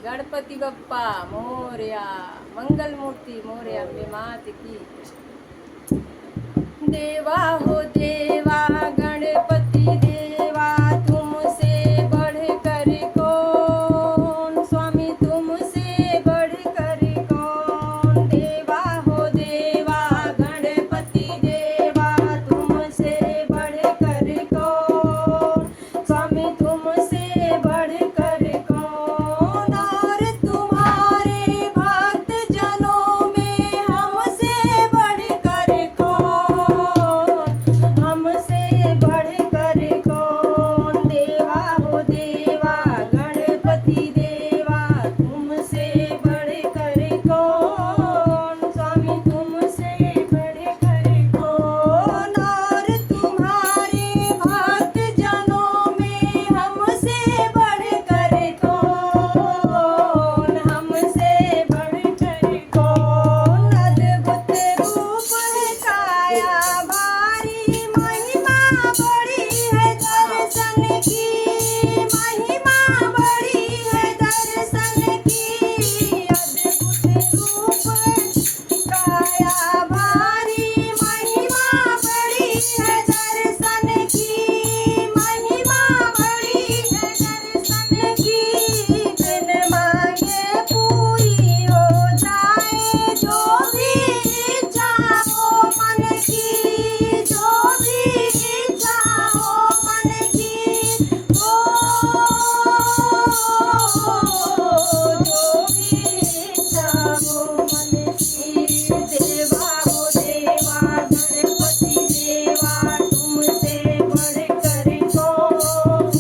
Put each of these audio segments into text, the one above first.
गणपति बप्पा मोरया, मंगल मूर्ति मोरया, अम्बे मात की। देवा हो देवा गणपति देवा, तुमसे बढ़कर कौन, स्वामी तुमसे बढ़कर कौन। देवा हो देवा गणपति देवा, तुमसे बढ़कर कौन, स्वामी तुमसे बढ़कर कौन। और तुम्हारे भक्त जनों में हमसे बढ़कर कौन, हमसे बढ़कर कौन। देवा हो देवा गणपति देवा, तुमसे बढ़कर कौन, स्वामी तुमसे बढ़कर कौन। और तुम्हारे भक्त जनों में हमसे बढ़कर कौन, हमसे बढ़कर कौन। अद्भुत रूप है काया भारी, महिमा बड़ी है दर्शन की, महिमा बड़ी है दर्शन की। अद्भुत रूप है काया भारी, महिमा बड़ी है दर्शन की, महिमा बड़ी है दर्शन की। बिन मांगे पूरी हो जाए जो भी इच्छा हो मन की, जो भी इच्छा हो मन की। जो भी इच्छा हो मन की। देवा हो देवा गणपति देवा, तुमसे बढ़कर कौन,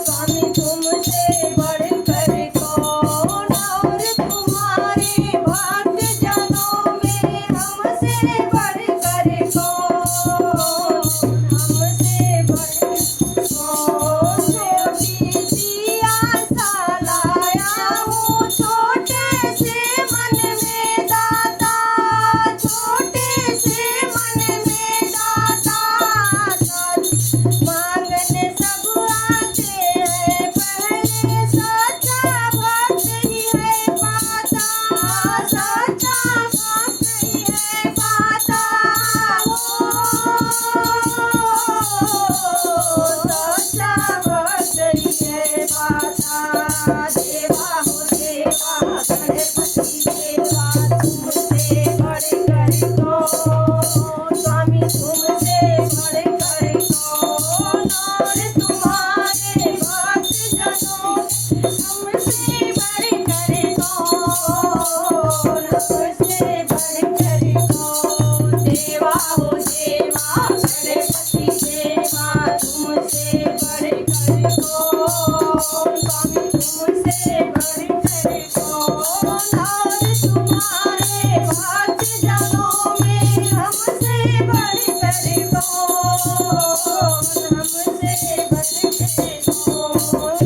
स्वामी तुमसे बढ़कर कौन। और तुम्हारे भक्त जनों में हमसे बढ़कर कौन, हमसे बढ़कर कौन। छोटी सी आशा लाया हूँ छोटे से मन में दाता, छोटे से मन में दाता। मांगने सब आते हैं पहले, सच्चा भक्त ही है पाता, सच्चा भक्त ही है पाता। सच्चा भक्त ही है पाता। देवा हो देवा गणपति देवा, तुमसे बढ़कर कौन, स्वामी तुमसे बढ़कर कौन। और तुम्हारे भक्त जनों हमसे बढ़कर कौन, हमसे बढ़कर कौन। देवा हो देवा गणपति देवा, तुमसे बढ़कर कौन, स्वामी तुमसे बढ़कर कौन। और तुम्हारे भक्त जनों में हमसे बढ़कर कौन, हमसे बढ़कर कौन।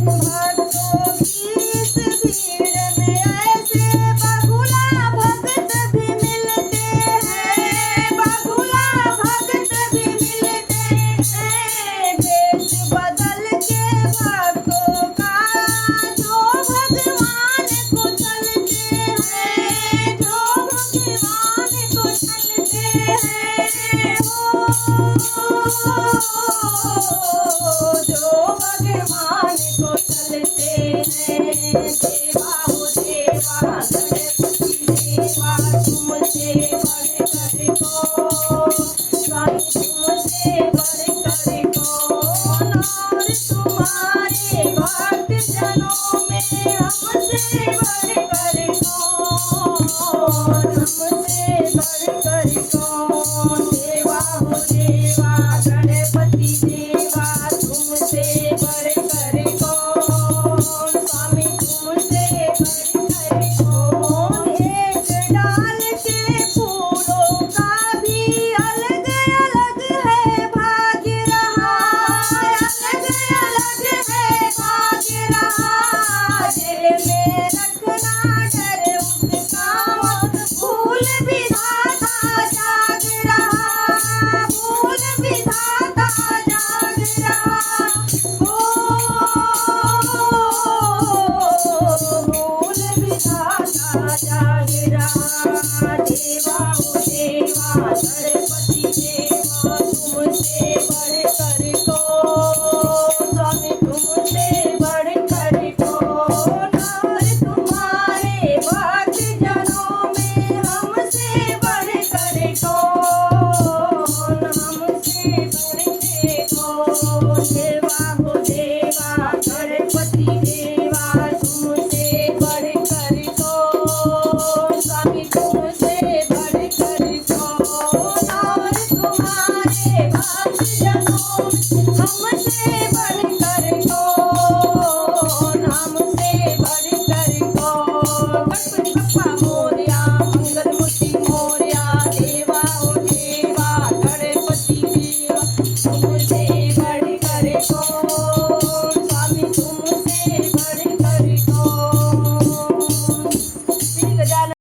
भक्तों की इस भीड़ में ऐसे बहुला भक्त भी मिलते हैं, बहुला भक्त भी मिलते हैं। देश बदल के भक्तों का जो भगवान को चलते हैं, जो भगवान को चलते हैं। जो भगवान को चलते हैं। देवा हो देवा गणपति देवा, तुमसे बढ़कर कौन, स्वामी तुमसे बढ़कर कौन। और तुम्हारे भक्त जनों में हमसे बढ़कर कौन, हमसे बढ़कर कौन। देवा हो देवा गणपति देवा, तुमसे बढ़कर कौन, स्वामी तुमसे बढ़कर कौन। एक डाल के फूलों का भी अलग अलग है भाग्य रहा, अलग अलग है भाग्य रहा।